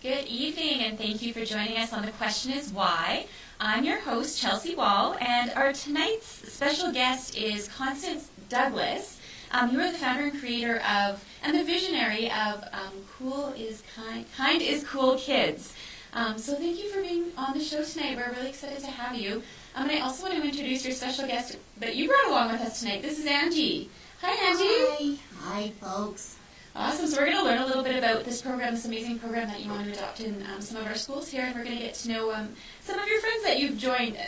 Good evening, and thank you for joining us on The Question Is Why. I'm your host, Chelsea Wall, and our tonight's special guest is Constance Douglas. You are the founder and creator of, and the visionary of Kind is Cool Kids. So thank you for being on the show tonight. We're really excited to have you. And I also want to introduce your special guest that you brought along with us tonight. This is Angie. Hi, Angie. Hi, folks. Awesome. So we're going to learn a little bit about this program, this amazing program that you want to adopt in some of our schools here, and we're going to get to know some of your friends that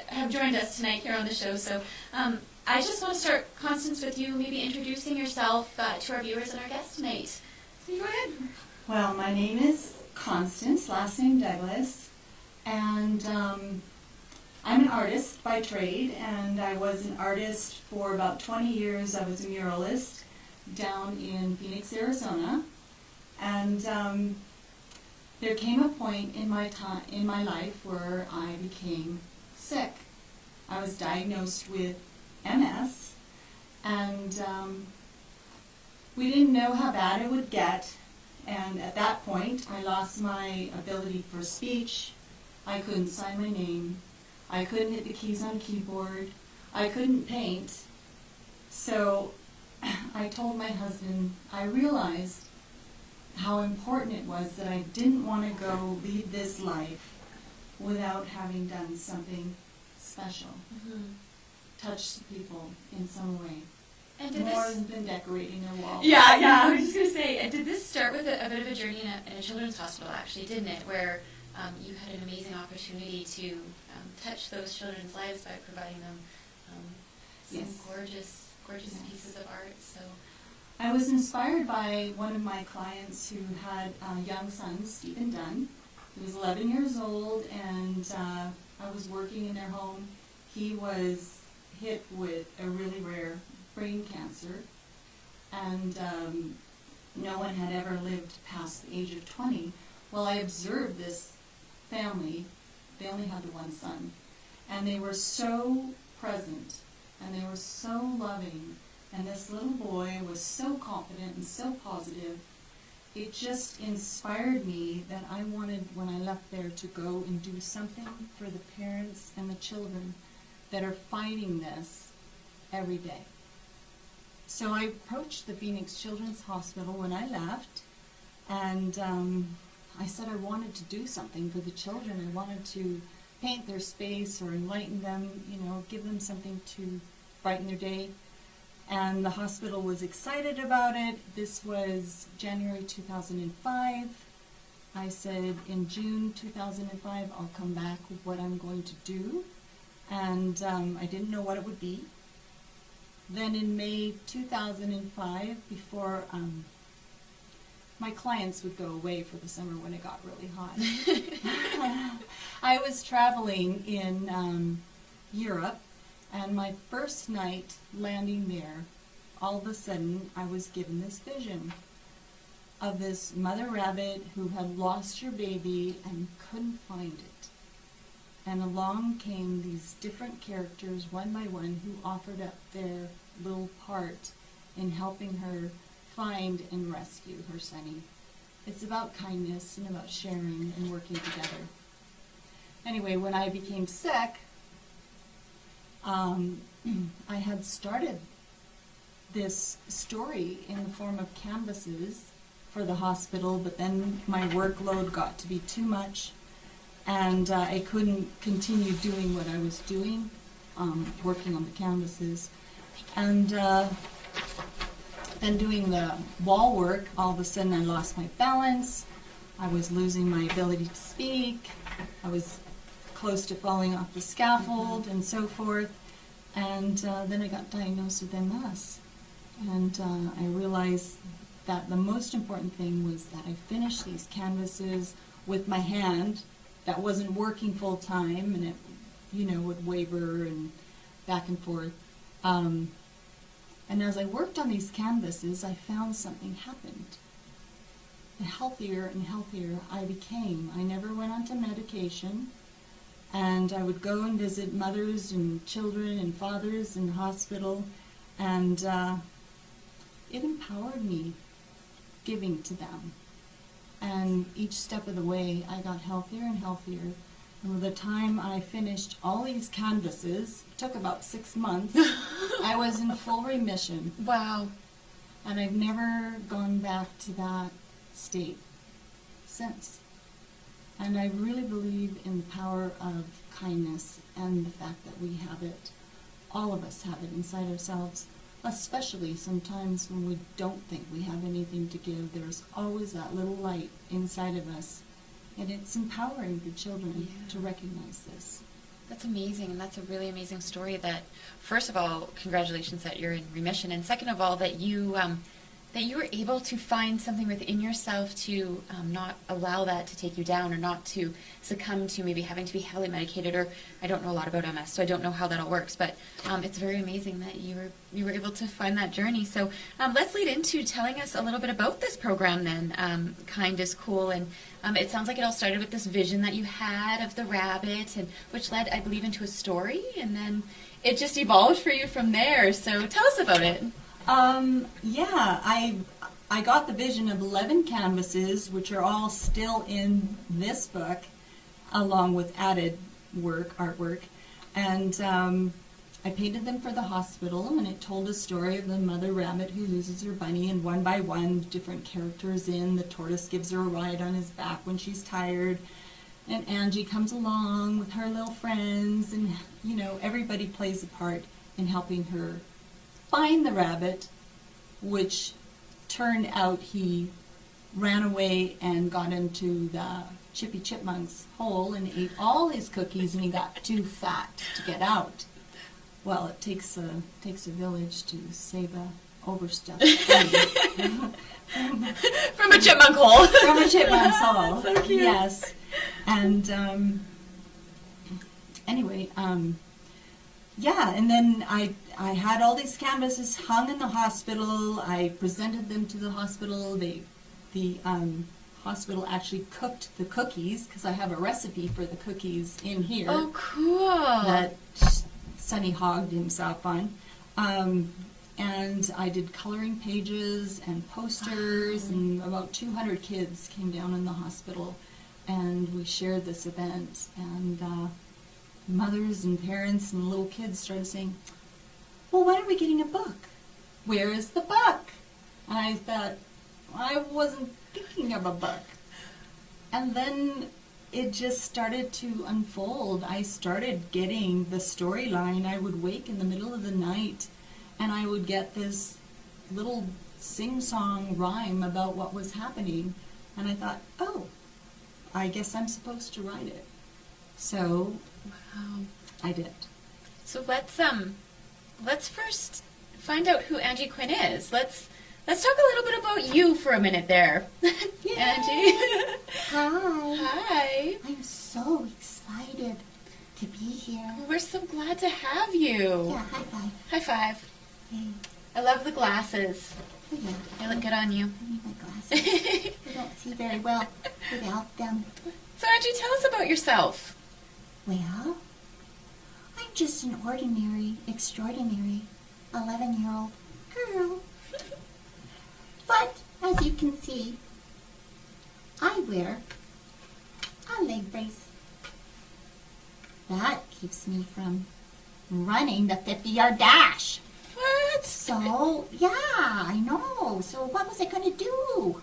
have joined us tonight here on the show. So I just want to start, Constance, with you maybe introducing yourself to our viewers and our guests tonight. So you go ahead. Well, my name is Constance, last name Douglas, and I'm an artist by trade, and I was an artist for about 20 years. I was a muralist down in Phoenix, Arizona, and there came a point in my life where I became sick. I was diagnosed with MS, and we didn't know how bad it would get, and at that point I lost my ability for speech. I couldn't sign my name. I couldn't hit the keys on a keyboard. I couldn't paint. So I told my husband, I realized how important it was that I didn't want to go lead this life without having done something special. Mm-hmm. Touch people in some way. And more than decorating their walls. Yeah, I was just going to say, did this start with a bit of a journey in a children's hospital, actually, didn't it? Where you had an amazing opportunity to touch those children's lives by providing them some gorgeous pieces of art. So I was inspired by one of my clients who had a young son, Stephen Dunn. He was 11 years old, and I was working in their home. He was hit with a really rare brain cancer, and no one had ever lived past the age of 20. Well, I observed this family. They only had the one son, and they were so present, and they were so loving, and this little boy was so confident and so positive. It just inspired me that I wanted, when I left there, to go and do something for the parents and the children that are fighting this every day. So I approached the Phoenix Children's Hospital when I left, and I said I wanted to do something for the children. I wanted to paint their space or enlighten them, give them something to brighten their day. And the hospital was excited about it. This was January 2005. I said in June 2005 I'll come back with what I'm going to do. And I didn't know what it would be. Then in May 2005, before my clients would go away for the summer when it got really hot, I was traveling in Europe, and my first night landing there, all of a sudden I was given this vision of this mother rabbit who had lost her baby and couldn't find it. And along came these different characters, one by one, who offered up their little part in helping her find and rescue her sonny. It's about kindness and about sharing and working together. Anyway, when I became sick, I had started this story in the form of canvases for the hospital, but then my workload got to be too much, and I couldn't continue doing what I was doing, working on the canvases. And then doing the wall work, all of a sudden I lost my balance. I was losing my ability to speak. I was close to falling off the scaffold and so forth. And then I got diagnosed with MS. And I realized that the most important thing was that I finished these canvases with my hand that wasn't working full time, and it, would waver and back and forth. And as I worked on these canvases, I found something happened. The healthier and healthier I became. I never went onto medication, and I would go and visit mothers and children and fathers in the hospital, and it empowered me giving to them. And each step of the way, I got healthier and healthier. And by the time I finished all these canvases, it took about 6 months, I was in full remission. Wow. And I've never gone back to that state since. And I really believe in the power of kindness and the fact that we have it. All of us have it inside ourselves, especially sometimes when we don't think we have anything to give. There's always that little light inside of us. And it's empowering for children to recognize this. That's amazing, and that's a really amazing story. That, first of all, congratulations that you're in remission, and second of all, that you were able to find something within yourself to not allow that to take you down, or not to succumb to maybe having to be heavily medicated. Or I don't know a lot about MS, so I don't know how that all works. But it's very amazing that you were able to find that journey. So let's lead into telling us a little bit about this program then. Kind is Cool, and it sounds like it all started with this vision that you had of the rabbit, and which led, I believe, into a story, and then it just evolved for you from there. So tell us about it. I got the vision of 11 canvases, which are all still in this book, along with added artwork, and I painted them for the hospital, and it told a story of the mother rabbit who loses her bunny, and one by one, different characters in. The tortoise gives her a ride on his back when she's tired, and Angie comes along with her little friends, and, everybody plays a part in helping her find the rabbit, which turned out he ran away and got into the Chippy Chipmunk's hole and ate all his cookies, and he got too fat to get out. Well, it takes a village to save a overstuffed bunny. From a chipmunk hole. From a chipmunk's hole. So cute. Yes. And anyway, and then I had all these canvases hung in the hospital. I presented them to the hospital. The hospital actually cooked the cookies, because I have a recipe for the cookies in here. Oh, cool. That Sonny hogged himself on. And I did coloring pages and posters, and about 200 kids came down in the hospital, and we shared this event. And mothers and parents and little kids started saying, well, when are we getting a book? Where is the book? And I thought, I wasn't thinking of a book. And then it just started to unfold. I started getting the storyline. I would wake in the middle of the night, and I would get this little sing-song rhyme about what was happening. And I thought, oh, I guess I'm supposed to write it. So I did. So let's first find out who Angie Quinn is. Let's talk a little bit about you for a minute there. Angie. Hi. Hi. I'm so excited to be here. We're so glad to have you. Yeah, high five. High five. Hey. I love the glasses. Oh, yeah. They look good on you. I need my glasses. I don't see very well without them. So Angie, tell us about yourself. Well, I'm just an ordinary, extraordinary 11-year-old girl. But, as you can see, I wear a leg brace. That keeps me from running the 50-yard dash. What? So, yeah, I know. So what was I going to do?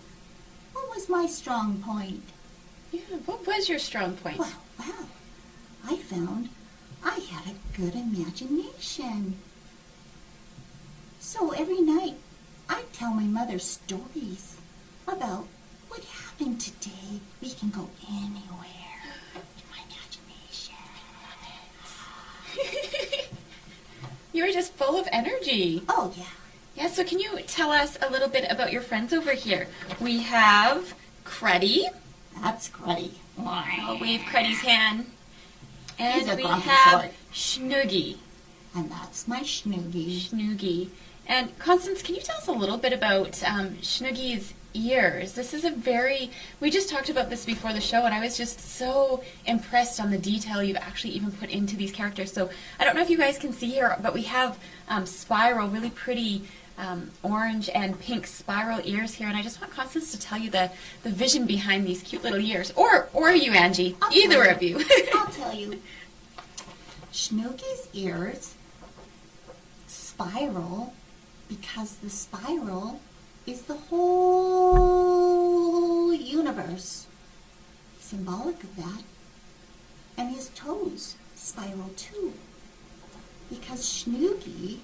What was my strong point? Yeah, what was your strong point? Well, I found I had a good imagination. So every night, I tell my mother stories about what happened today. We can go anywhere in my imagination. You were just full of energy. Oh, yeah. Yeah, so can you tell us a little bit about your friends over here? We have Cruddy. That's Cruddy. I'll wave Cruddy's hand. He's And a we grumpy have sort. Schnoogie. And that's my Schnoogie. Schnoogie. And Constance, can you tell us a little bit about Schnoogie's ears? This is we just talked about this before the show, and I was just so impressed on the detail you've actually even put into these characters. So I don't know if you guys can see here, but we have Spiral, really pretty orange and pink spiral ears here, and I just want Constance to tell you the vision behind these cute little ears. Or you, Angie. Either of you. I'll tell you. Snooky's ears spiral because the spiral is the whole universe. Symbolic of that. And his toes spiral too. Because Snooky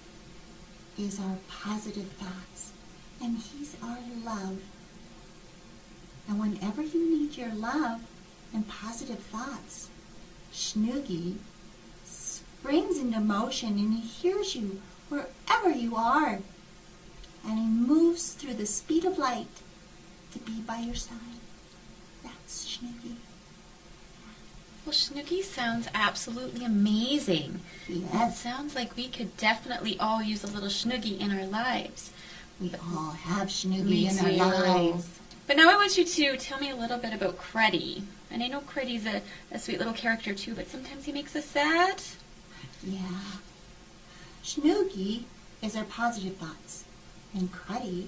is our positive thoughts. And he's our love. And whenever you need your love and positive thoughts, Snooky springs into motion and he hears you wherever you are. And he moves through the speed of light to be by your side. That's Snooky. Well, Snooky sounds absolutely amazing. Yes. It sounds like we could definitely all use a little Snooky in our lives. We all have Snooky in our lives. But now I want you to tell me a little bit about Cruddy. And I know Cruddy's a sweet little character too, but sometimes he makes us sad. Yeah. Snooky is our positive thoughts. And Cruddy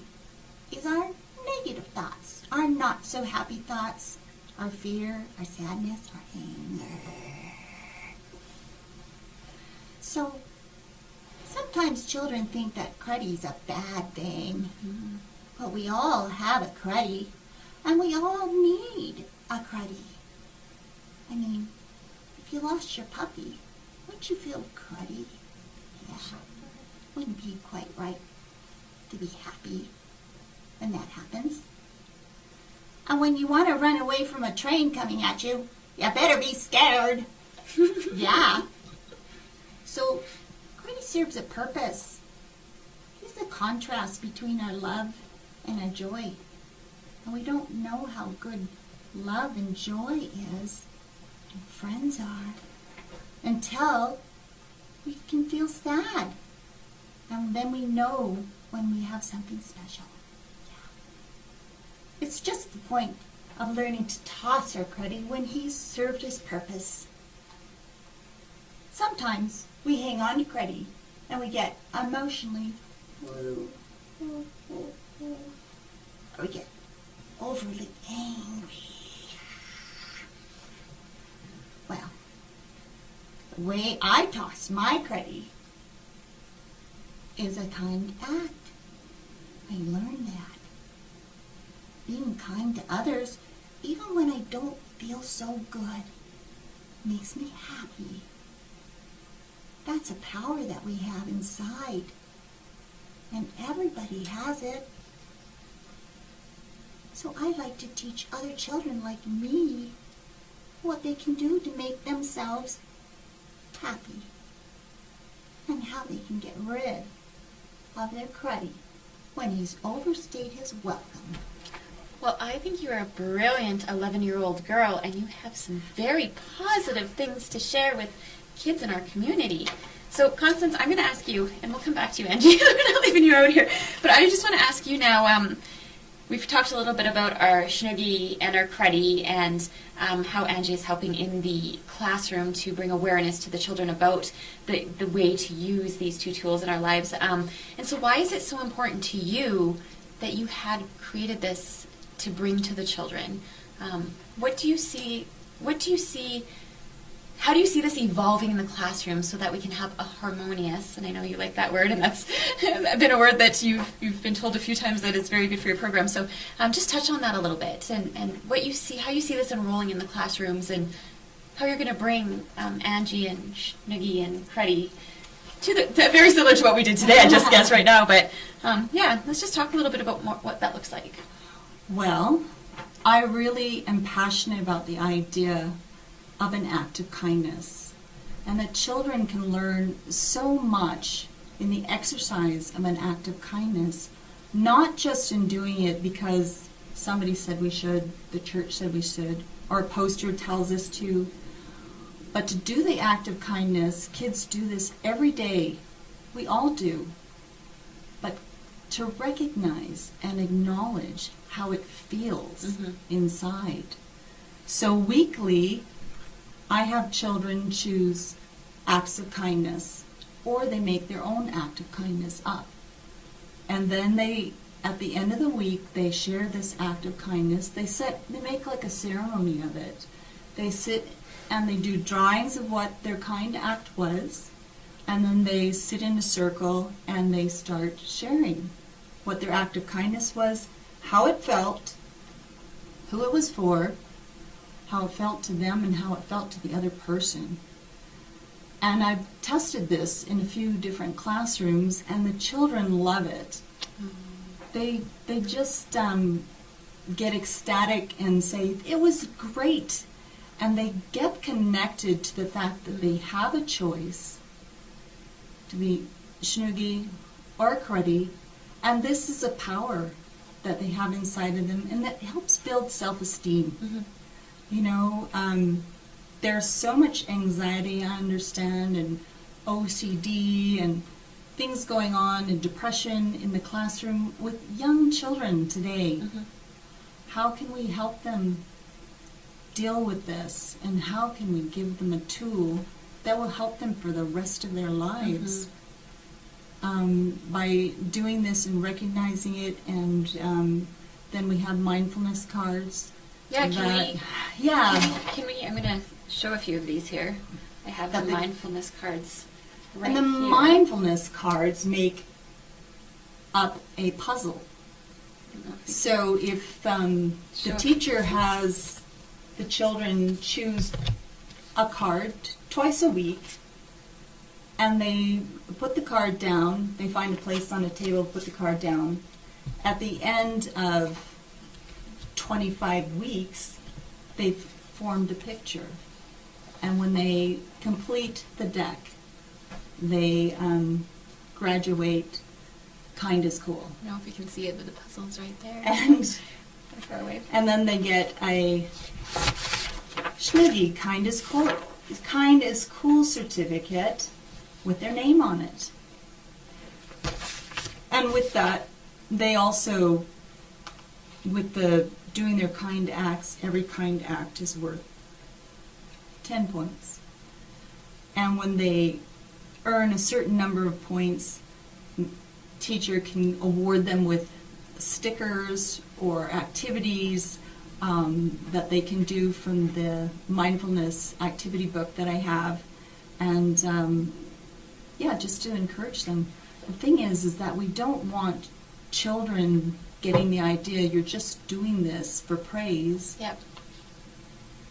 is our negative thoughts. Our not so happy thoughts. Our fear, our sadness, our anger. So, sometimes children think that Cruddy's a bad thing. Mm-hmm. But we all have a Cruddy. And we all need a Cruddy. I mean, if you lost your puppy, wouldn't you feel cruddy? Yeah. Wouldn't be quite right to be happy when that happens. And when you want to run away from a train coming at you, you better be scared. Yeah. So, cruddy serves a purpose. He's the contrast between our love and our joy. And we don't know how good love and joy is, and friends are, until we can feel sad. And then we know when we have something special. Yeah. It's just the point of learning to toss our Cruddy when he's served his purpose. Sometimes we hang on to Cruddy and we get emotionally or we get overly angry. Well, the way I toss my Cruddy is a kind act. I learned that. Being kind to others, even when I don't feel so good, makes me happy. That's a power that we have inside. And everybody has it. So I like to teach other children like me what they can do to make themselves happy. And how they can get rid of their Cruddy when he's overstayed his welcome. Well, I think you're a brilliant 11-year-old girl, and you have some very positive things to share with kids in our community. So, Constance, I'm going to ask you, and we'll come back to you, Angie. I'm not leaving you out here. But I just want to ask you now, we've talked a little bit about our Snooky and our Cruddy and how Angie is helping in the classroom to bring awareness to the children about the way to use these two tools in our lives. And so why is it so important to you that you had created this to bring to the children? What do you see, how do you see this evolving in the classroom so that we can have a harmonious, and I know you like that word, and that's been a word that you've been told a few times that it's very good for your program. So just touch on that a little bit, and what you see, how you see this enrolling in the classrooms, and how you're going to bring Angie and Snooky and Cruddy to very similar to what we did today, I just guess right now. But yeah, let's just talk a little bit about what that looks like. Well, I really am passionate about the idea of an act of kindness, and that children can learn so much in the exercise of an act of kindness, not just in doing it because somebody said we should, the church said we should, or a poster tells us to, but to do the act of kindness. Kids do this every day. We all do. But to recognize and acknowledge how it feels inside. So weekly, I have children choose acts of kindness, or they make their own act of kindness up. And then at the end of the week, they share this act of kindness. They make like a ceremony of it. They sit and they do drawings of what their kind act was, and then they sit in a circle and they start sharing what their act of kindness was, how it felt, who it was for, how it felt to them, and how it felt to the other person. And I've tested this in a few different classrooms, and the children love it. They just get ecstatic and say, it was great. And they get connected to the fact that they have a choice to be Shnoogie or Cruddy, and this is a power that they have inside of them, and that helps build self-esteem. Mm-hmm. You know, there's so much anxiety, I understand, and OCD and things going on, and depression in the classroom with young children today. Mm-hmm. How can we help them deal with this, and how can we give them a tool that will help them for the rest of their lives? By doing this and recognizing it, and then we have mindfulness cards. Yeah, Can we? I'm going to show a few of these here. I have the mindfulness cards right and the here. mindfulness cards make up a puzzle. So if the teacher has the children choose a card twice a week, and they put the card down, they find a place on a table, put the card down. At the end of 25 weeks, they've formed a picture. And when they complete the deck, they graduate kind as cool. I don't know if you can see it, but the puzzle's right there. And far away. And then they get a Schnoogie kind as cool certificate with their name on it. And with that, they also, with the doing their kind acts, every kind act is worth 10 points. And when they earn a certain number of points, teacher can award them with stickers or activities that they can do from the mindfulness activity book that I have. And just to encourage them. The thing is that we don't want children getting the idea you're just doing this for praise. Yep.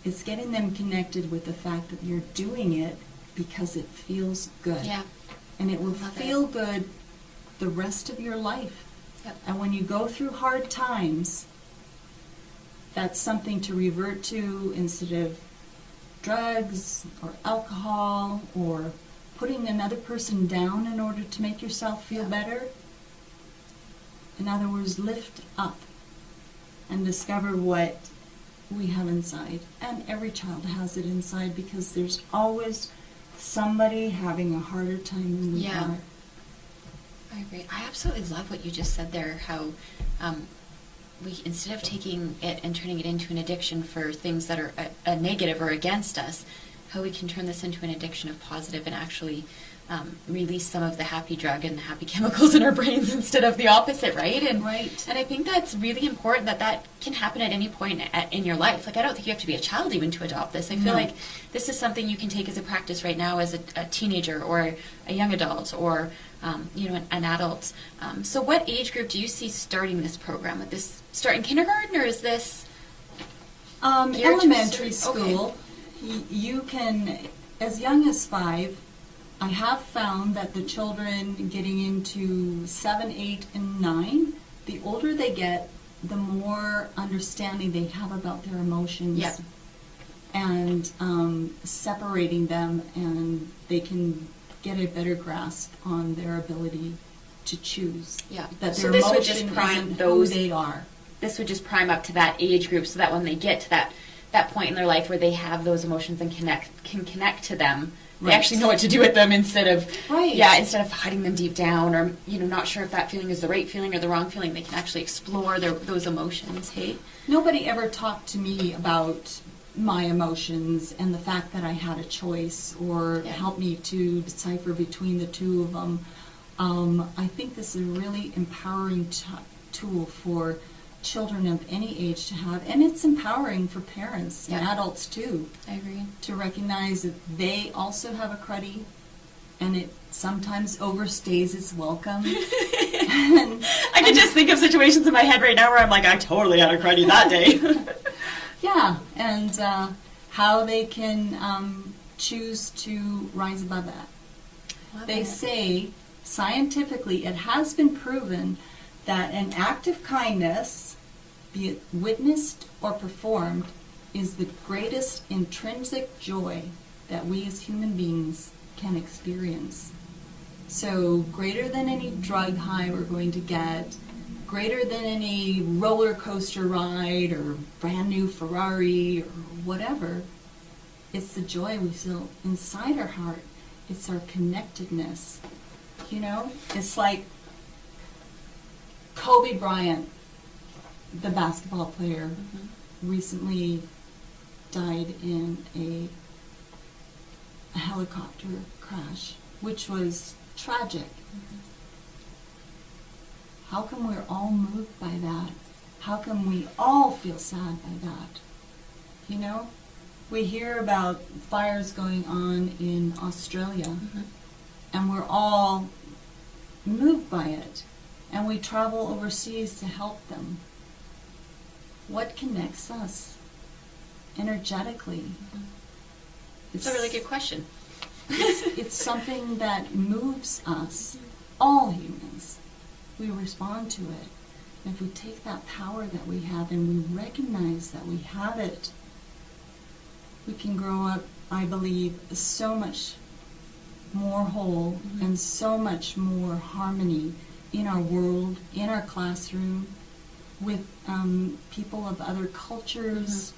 It's getting them connected with the fact that you're doing it because it feels good. Yeah. And it will feel good the rest of your life. Yep. And when you go through hard times, that's something to revert to instead of drugs or alcohol or putting another person down in order to make yourself feel better. In other words, lift up and discover what we have inside. And every child has it inside, because there's always somebody having a harder time than we are. I agree. I absolutely love what you just said there, how we, instead of taking it and turning it into an addiction for things that are a negative or against us, how we can turn this into an addiction of positive and actually release some of the happy drug and the happy chemicals in our brains instead of the opposite, right? And I think that's really important, that can happen at any point in your life. Like, I don't think you have to be a child even to adopt this. I feel like this is something you can take as a practice right now as a teenager or a young adult or an adult. So what age group do you see starting this program? Would this start in kindergarten, or is this elementary school? Okay. You can, as young as 5. I have found that the children getting into 7, 8, and 9, the older they get, the more understanding they have about their emotions. Yep. And separating them, and they can get a better grasp on their ability to choose. Yeah. That so their this would emotion just prime isn't those who they are. This would just prime up to that age group, so that when they get to that point in their life where they have those emotions and can connect to them, they actually know what to do with them instead of hiding them deep down, or not sure if that feeling is the right feeling or the wrong feeling. They can actually explore those emotions. Hey, nobody ever talked to me about my emotions and the fact that I had a choice, or helped me to decipher between the two of them. I think this is a really empowering tool for children of any age to have, and it's empowering for parents and adults too. I agree. To recognize that they also have a cruddy, and it sometimes overstays its welcome. I can just think of situations in my head right now where I'm like, I totally had a cruddy that day. Yeah, and how they can choose to rise above that. They say, scientifically, it has been proven that an act of kindness, be it witnessed or performed, is the greatest intrinsic joy that we as human beings can experience. So greater than any drug high we're going to get, greater than any roller coaster ride or brand new Ferrari or whatever, it's the joy we feel inside our heart. It's our connectedness. You know, it's like Kobe Bryant, the basketball player, recently died in a helicopter crash, which was tragic. How come we're all moved by that? How come we all feel sad by that? You know, we hear about fires going on in Australia, and we're all moved by it, and we travel overseas to help them. What connects us energetically? It's a really good question. It's something that moves us, all humans. We respond to it. And if we take that power that we have and we recognize that we have it, we can grow up, I believe, so much more whole and so much more harmony in our world, in our classroom, with people of other cultures,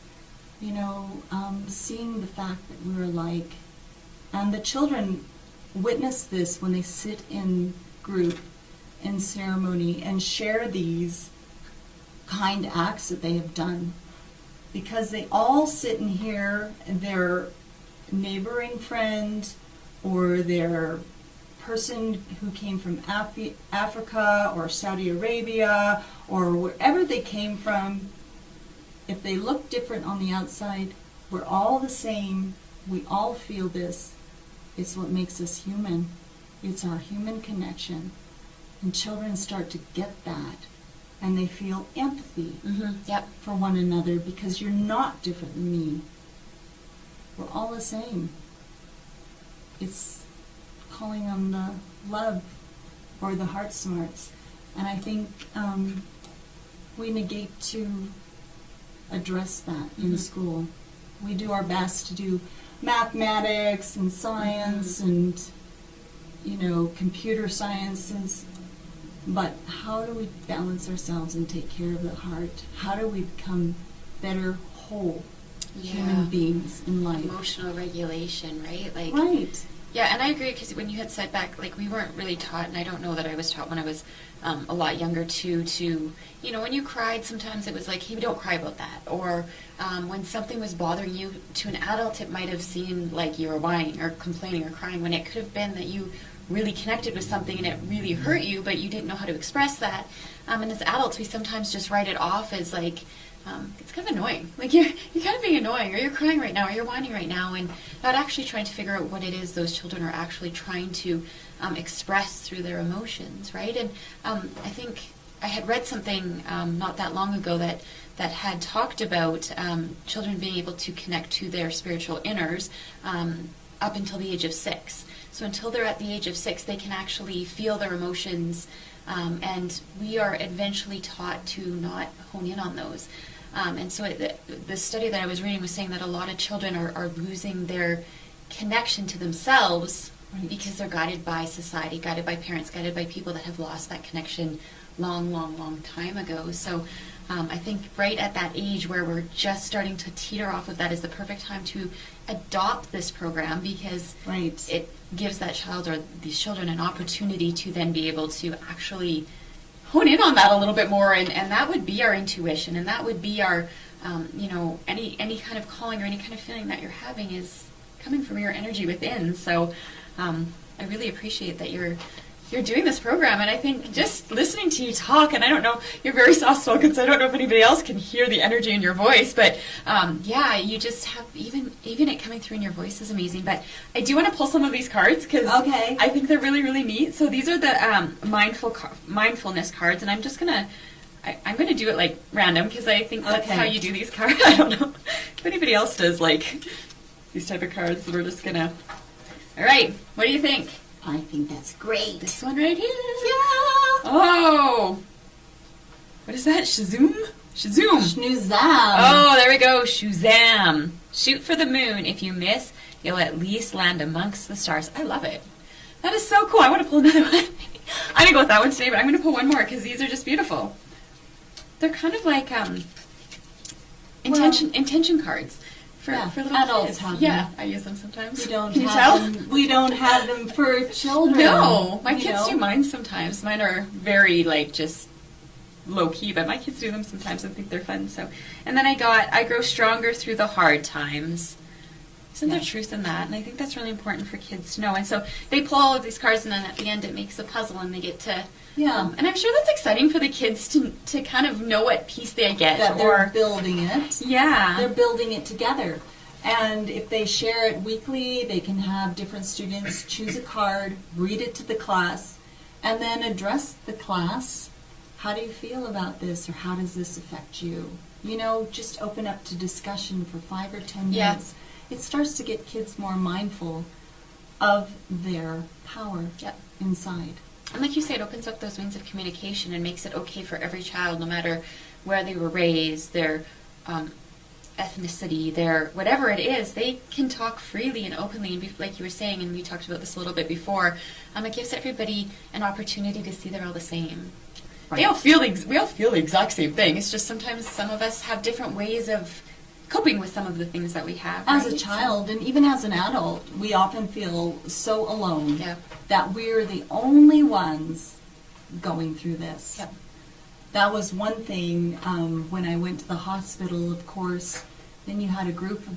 you know, seeing the fact that we're alike. And the children witness this when they sit in group in ceremony and share these kind acts that they have done. Because they all sit and hear their neighboring friend or their person who came from Africa or Saudi Arabia or wherever they came from. If they look different on the outside, we're all the same. We all feel this. It's what makes us human. It's our human connection. And children start to get that. And they feel empathy for one another because you're not different than me. We're all the same. It's calling on the love or the heart smarts. And I think we negate to address that in school. We do our best to do mathematics and science and, you know, computer sciences. But how do we balance ourselves and take care of the heart? How do we become better, whole human beings in life? Emotional regulation, right? Like, right. Yeah, and I agree, because when you had said back, like, we weren't really taught, and I don't know that I was taught when I was a lot younger too, to, you know, when you cried, sometimes it was like, hey, don't cry about that. Or when something was bothering you, to an adult, it might have seemed like you were whining or complaining or crying, when it could have been that you really connected with something and it really hurt you, but you didn't know how to express that. And as adults, we sometimes just write it off as like, it's kind of annoying. Like, you're kind of being annoying, or you're crying right now, or you're whining right now, and not actually trying to figure out what it is those children are actually trying to express through their emotions, right? And I think I had read something not that long ago that had talked about children being able to connect to their spiritual inners up until the age of 6. So until they're at the age of 6, they can actually feel their emotions, and we are eventually taught to not hone in on those. And so the study that I was reading was saying that a lot of children are losing their connection to themselves because they're guided by society, guided by parents, guided by people that have lost that connection long time ago. So I think right at that age where we're just starting to teeter off of that is the perfect time to adopt this program, because it gives that child or these children an opportunity to then be able to actually hone in on that a little bit more, and that would be our intuition, and that would be our, you know, any kind of calling or any kind of feeling that you're having is coming from your energy within. So I really appreciate that you're you're doing this program, and I think just listening to you talk, and I don't know, you're very soft-spoken, so I don't know if anybody else can hear the energy in your voice, but yeah, you just have, even it coming through in your voice is amazing. But I do want to pull some of these cards, because I think they're really, really neat. So these are the mindfulness cards, and I'm just going to, I'm going to do it like random, because I think that's how you do these cards. I don't know if anybody else does like these type of cards. We're just going to, all right, what do you think? I think that's great. This one right here. Yeah. Oh. What is that? Shazoom? Schnoozam. Oh, there we go. Shazam. Shoot for the moon. If you miss, you'll at least land amongst the stars. I love it. That is so cool. I want to pull another one. I'm going to go with that one today, but I'm going to pull one more because these are just beautiful. They're kind of like intention cards. For little adults kids. I use them sometimes. We don't have them for children. No, my kids do mine sometimes. Mine are very like just low key, but my kids do them sometimes and think they're fun. So, and then I grow stronger through the hard times. Isn't there truth in that? And I think that's really important for kids to know. And so they pull all of these cards, and then at the end it makes a puzzle, and they get to. And I'm sure that's exciting for the kids to kind of know what piece they get. That they're building it. Yeah. They're building it together. And if they share it weekly, they can have different students choose a card, read it to the class, and then address the class. How do you feel about this, or how does this affect you? You know, just open up to discussion for 5 or 10 minutes. It starts to get kids more mindful of their power inside. And like you say, it opens up those means of communication and makes it okay for every child, no matter where they were raised, their ethnicity, their whatever it is, they can talk freely and openly. And be, like you were saying, and we talked about this a little bit before, it gives everybody an opportunity to see they're all the same. Right. We all feel the exact same thing. It's just sometimes some of us have different ways of coping with some of the things that we have. As a child, and even as an adult, we often feel so alone that we're the only ones going through this. Yep. That was one thing when I went to the hospital, of course. Then you had a group of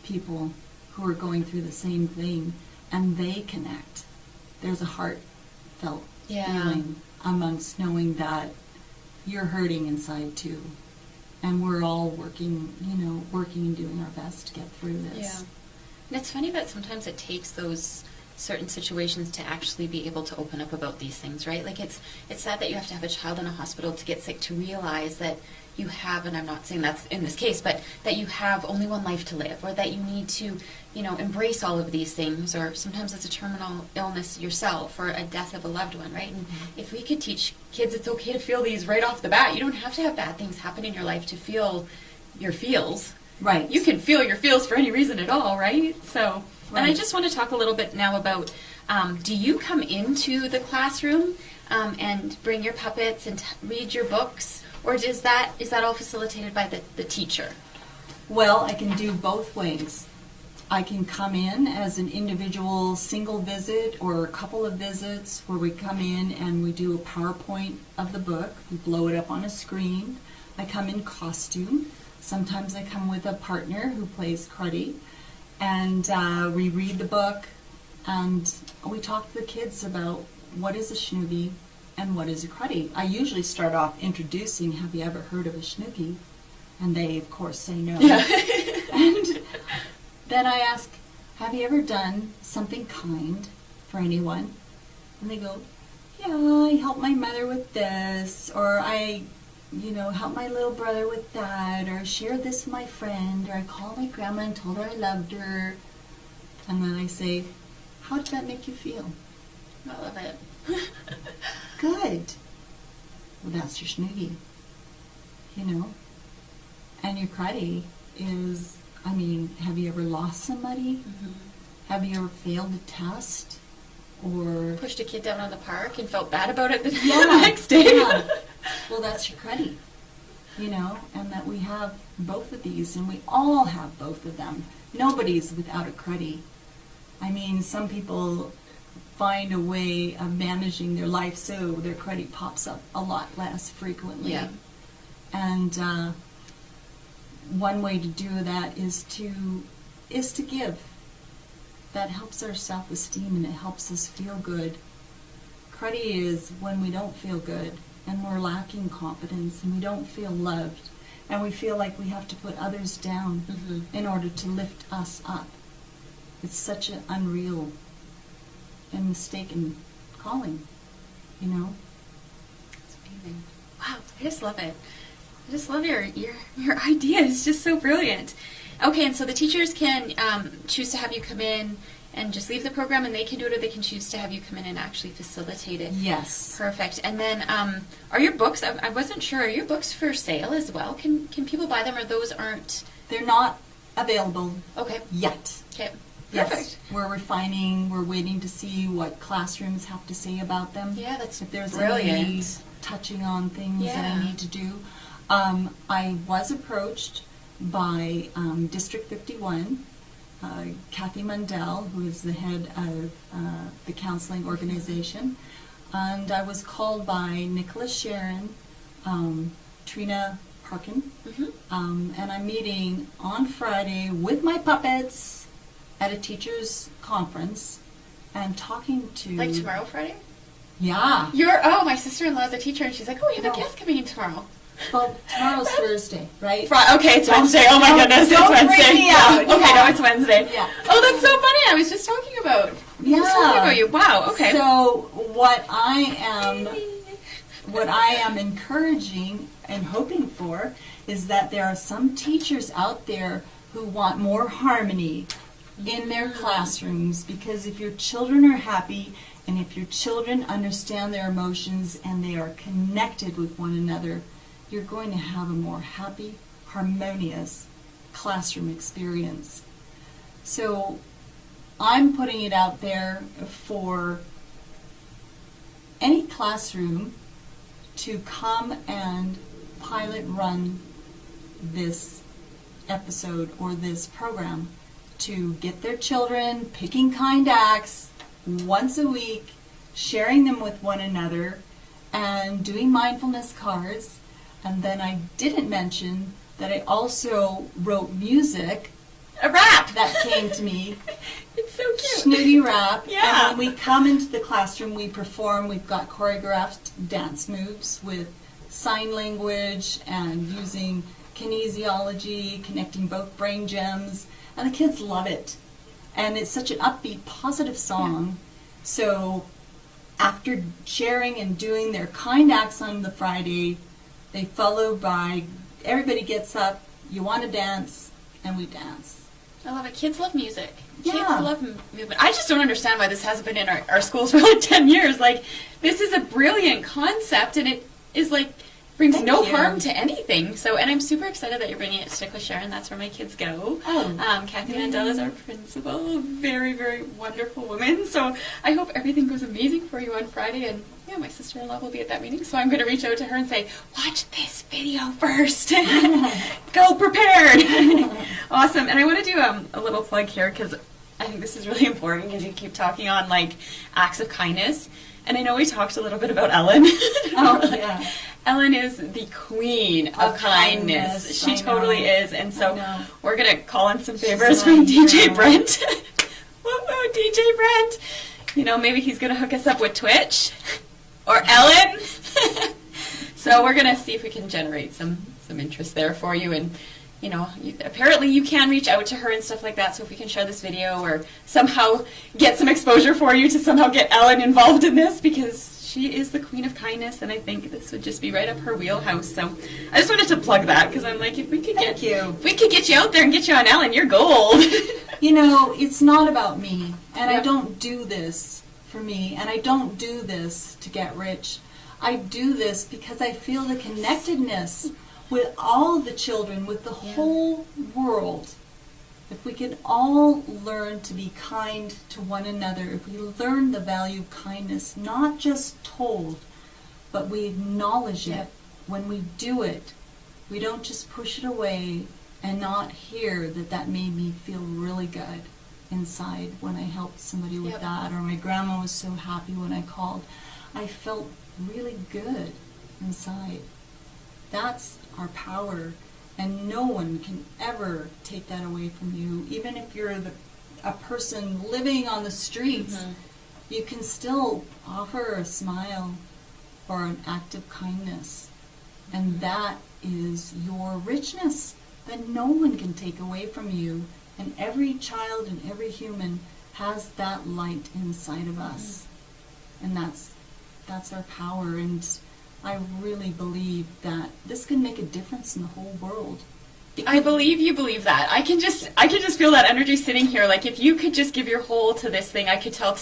people who were going through the same thing, and they connect. There's a heartfelt feeling amongst knowing that you're hurting inside too. And we're all working and doing our best to get through this. Yeah. And it's funny that sometimes it takes those certain situations to actually be able to open up about these things, right? Like it's sad that you have to have a child in a hospital to get sick, to realize that you have, and I'm not saying that's in this case, but that you have only one life to live, or that you need to, embrace all of these things, or sometimes it's a terminal illness yourself, or a death of a loved one, right? And if we could teach kids it's okay to feel these right off the bat, you don't have to have bad things happen in your life to feel your feels. Right. You can feel your feels for any reason at all, right? So, and I just want to talk a little bit now about, do you come into the classroom and bring your puppets and read your books, or is that all facilitated by the teacher? Well, I can do both ways. I can come in as an individual single visit or a couple of visits where we come in and we do a PowerPoint of the book. We blow it up on a screen. I come in costume. Sometimes I come with a partner who plays cruddy. And we read the book, and we talk to the kids about what is a schnoogie and what is a cruddy. I usually start off introducing, have you ever heard of a schnoogie? And they, of course, say no. Yeah. And then I ask, have you ever done something kind for anyone? And they go, yeah, I helped my mother with this, or I help my little brother with that, or share this with my friend, or I called my grandma and told her I loved her. And then I say, how did that make you feel? I love it. Good. Well, that's your schnoogie. And your cruddy is, have you ever lost somebody? Mm-hmm. Have you ever failed a test? Or pushed a kid down on the park and felt bad about it the next day? Yeah. Well, that's your cruddy, and that we have both of these, and we all have both of them. Nobody's without a cruddy. Some people find a way of managing their life so their cruddy pops up a lot less frequently. Yeah. And one way to do that is to give. That helps our self-esteem, and it helps us feel good. Cruddy is when we don't feel good and we're lacking confidence and we don't feel loved and we feel like we have to put others down in order to lift us up. It's such an unreal and mistaken calling, you know? It's amazing. Wow, I just love it. I just love your idea. It's just so brilliant. Okay, and so the teachers can choose to have you come in and just leave the program, and they can do it, or they can choose to have you come in and actually facilitate it. Yes. Perfect. And then, are your books? I wasn't sure. Are your books for sale as well? Can people buy them, or those aren't? They're not available. Okay. Yet. Okay. Yes. Perfect. We're refining. We're waiting to see what classrooms have to say about them. Yeah, that's if there's brilliant. any touching on things that Yeah. I need to do. I was approached by District 51. Kathy Mundell, who is the head of the counseling organization, and I was called by Nicholas Sharon, Trina Parkin, and I'm meeting on Friday with my puppets at a teachers' conference and talking to... Like tomorrow, Friday? Yeah. My sister-in-law is a teacher, and she's like, oh, we have a guest coming in tomorrow. Well, tomorrow's Thursday, right? Okay, it's Wednesday. Oh my goodness, it's Wednesday. Freak me out. Okay, no, it's Wednesday. Yeah. Oh, that's so funny. I was just talking about. You. Wow. Okay. So what I am encouraging and hoping for is that there are some teachers out there who want more harmony in their classrooms, because if your children are happy and if your children understand their emotions and they are connected with one another, you're going to have a more happy, harmonious classroom experience. So I'm putting it out there for any classroom to come and pilot run this episode or this program, to get their children picking kind acts once a week, sharing them with one another, and doing mindfulness cards. And then I didn't mention that I also wrote music. A rap! That came to me. It's so cute. Snooty rap. Yeah. And when we come into the classroom, we perform. We've got choreographed dance moves with sign language and using kinesiology, connecting both brain gems. And the kids love it. And it's such an upbeat, positive song. Yeah. So after sharing and doing their kind acts on the Friday, they follow by, everybody gets up, you want to dance, and we dance. I love it. Kids love music. Yeah. Kids love movement. I just don't understand why this hasn't been in our schools for like 10 years. Like, this is a brilliant concept, and it is like, brings no harm to anything. So, and I'm super excited that you're bringing it to Stick with Sharon. That's where my kids go. Kathy Mandel is our principal. Very, very wonderful woman. So I hope everything goes amazing for you on Friday. And yeah, my sister-in-law will be at that meeting. So I'm going to reach out to her and say, watch this video first. Go prepared. Awesome. And I want to do a little plug here, because I think this is really important, because you keep talking on like acts of kindness. And I know we talked a little bit about Ellen. Oh, yeah. Ellen is the queen of kindness. She totally is. And so we're going to call in some favors from DJ Brent. Whoa, DJ Brent. You know, maybe he's going to hook us up with Twitch or Ellen. So we're going to see if we can generate some interest there for you. And, you know, apparently you can reach out to her and stuff like that. So if we can share this video or somehow get some exposure for you to somehow get Ellen involved in this, because she is the queen of kindness, and I think this would just be right up her wheelhouse. So I just wanted to plug that, because I'm like, if we could get you out there and get you on Ellen, you're gold. You know, it's not about me, and I don't do this for me, and I don't do this to get rich. I do this because I feel the connectedness with all the children, with the whole world. If we can all learn to be kind to one another, if we learn the value of kindness, not just told, but we acknowledge it when we do it, we don't just push it away and not hear that made me feel really good inside when I helped somebody with that, or my grandma was so happy when I called. I felt really good inside. That's our power. And no one can ever take that away from you. Even if you're a person living on the streets, you can still offer a smile or an act of kindness. And that is your richness that no one can take away from you. And every child and every human has that light inside of us. And that's our power. And I really believe that this can make a difference in the whole world. I believe you believe that. I can just feel that energy sitting here. Like, if you could just give your whole to this thing, I could tell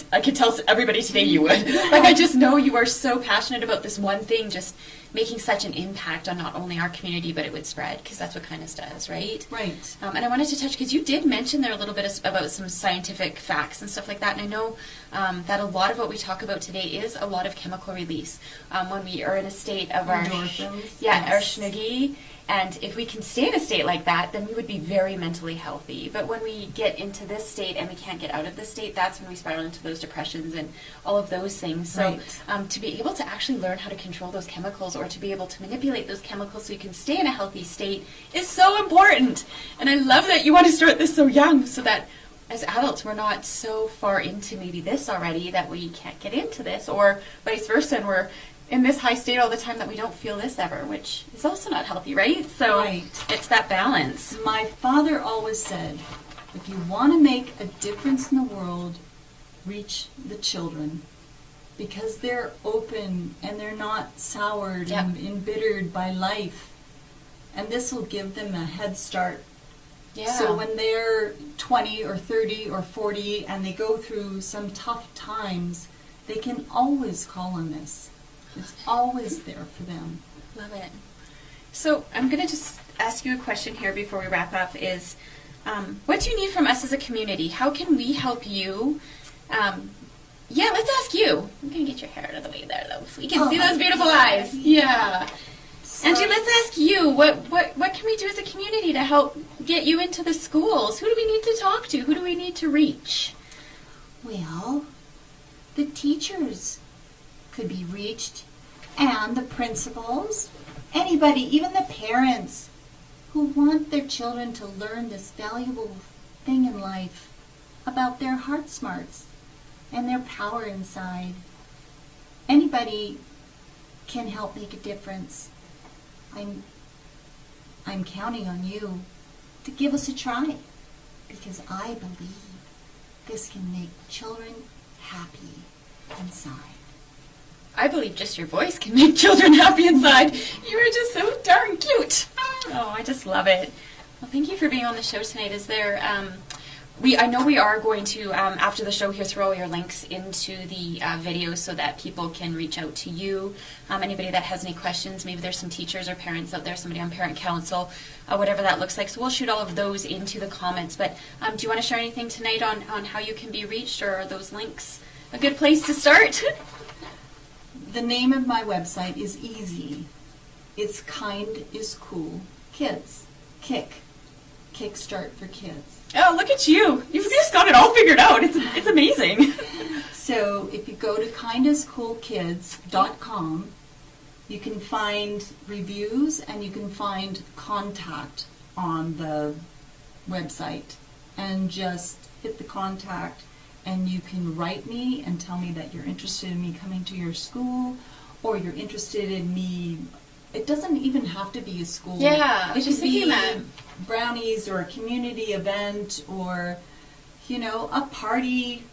everybody today you would. Like, I just know you are so passionate about this one thing, just making such an impact on not only our community, but it would spread, because that's what kindness does, right? Right. And I wanted to touch, because you did mention there a little bit about some scientific facts and stuff like that, and I know that a lot of what we talk about today is a lot of chemical release when we are in a state of our endorphins. Our schnoogie. And if we can stay in a state like that, then we would be very mentally healthy. But when we get into this state and we can't get out of this state, that's when we spiral into those depressions and all of those things. So to be able to actually learn how to control those chemicals, or to be able to manipulate those chemicals so you can stay in a healthy state, is so important. And I love that you want to start this so young, so that as adults we're not so far into maybe this already that we can't get into this, or vice versa, and we're in this high state all the time that we don't feel this ever, which is also not healthy, right? So it's that balance. My father always said, if you want to make a difference in the world, reach the children, because they're open and they're not soured and embittered by life. And this will give them a head start. Yeah. So when they're 20 or 30 or 40 and they go through some tough times, they can always call on this. It's always there for them. Love it. So I'm going to just ask you a question here before we wrap up is, what do you need from us as a community? How can we help you? Let's ask you. I'm going to get your hair out of the way there, though, so we can see those beautiful eyes. Yeah. Angie, let's ask you, what can we do as a community to help get you into the schools? Who do we need to talk to? Who do we need to reach? Well, the teachers could be reached, and the principals, anybody, even the parents who want their children to learn this valuable thing in life about their heart smarts and their power inside. Anybody can help make a difference. I'm counting on you to give us a try, because I believe this can make children happy inside. I believe just your voice can make children happy inside. You are just so darn cute. Oh, I just love it. Well, thank you for being on the show tonight. Is there, I know we are going to, after the show here, throw your links into the video so that people can reach out to you. Anybody that has any questions, maybe there's some teachers or parents out there, somebody on parent council, whatever that looks like. So we'll shoot all of those into the comments. But do you want to share anything tonight on how you can be reached, or are those links a good place to start? The name of my website is easy. It's Kind is Cool Kids. Kickstart for kids. Oh, look at you. You've just got it all figured out. It's amazing. So if you go to kindiscoolkids.com, you can find reviews and you can find contact on the website. And just hit the contact, and you can write me and tell me that you're interested in me coming to your school, or you're interested in me. It doesn't even have to be a school. Yeah, it could be that. brownies or a community event, or a party,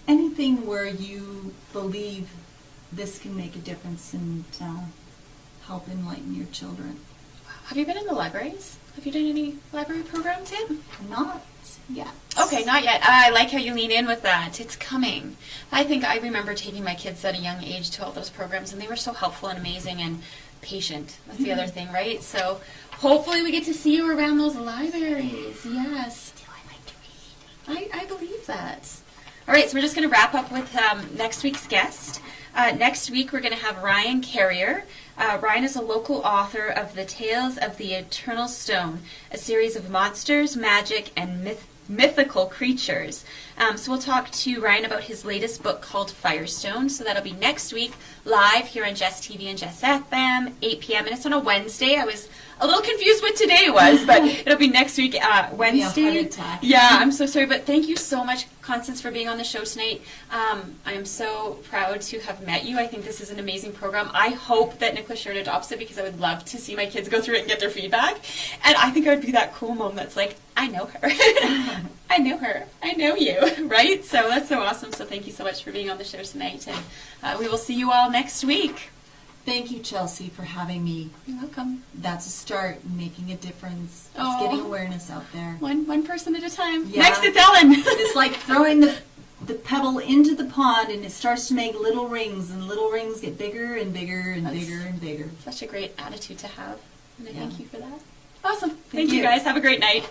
anything where you believe this can make a difference and help enlighten your children. Have you been in the libraries? Have you done any library programs yet? Not yet. Okay, not yet. I like how you lean in with that. It's coming. I think I remember taking my kids at a young age to all those programs, and they were so helpful and amazing and patient. That's the other thing, right? So hopefully we get to see you around those libraries. Yes. Do I like to read? I believe that. All right, so we're just going to wrap up with next week's guest. Next week we're going to have Ryan Carrier. Ryan is a local author of The Tales of the Eternal Stone, a series of monsters, magic, and mythical creatures. So we'll talk to Ryan about his latest book called Firestone. So that'll be next week, live here on Jess TV and Jess FM, 8 p.m. And it's on a Wednesday. I was a little confused what today was, but it'll be next week, Wednesday. Yeah, I'm so sorry, but thank you so much, Constance, for being on the show tonight. I am so proud to have met you. I think this is an amazing program. I hope that Nicholas Sharon adopts it, because I would love to see my kids go through it and get their feedback. And I think I would be that cool mom that's like, I know her. I know her. I know you, right? So that's so awesome. So thank you so much for being on the show tonight. And we will see you all next week. Thank you, Chelsea, for having me. You're welcome. That's a start in making a difference. It's Oh. getting awareness out there. One person at a time. Yeah. Next, it's Ellen. It's like throwing the pebble into the pond, and it starts to make little rings, and little rings get bigger and bigger and bigger and bigger. Such a great attitude to have. And I Yeah. thank you for that. Awesome. Thank Thank you you. guys. Have a great night.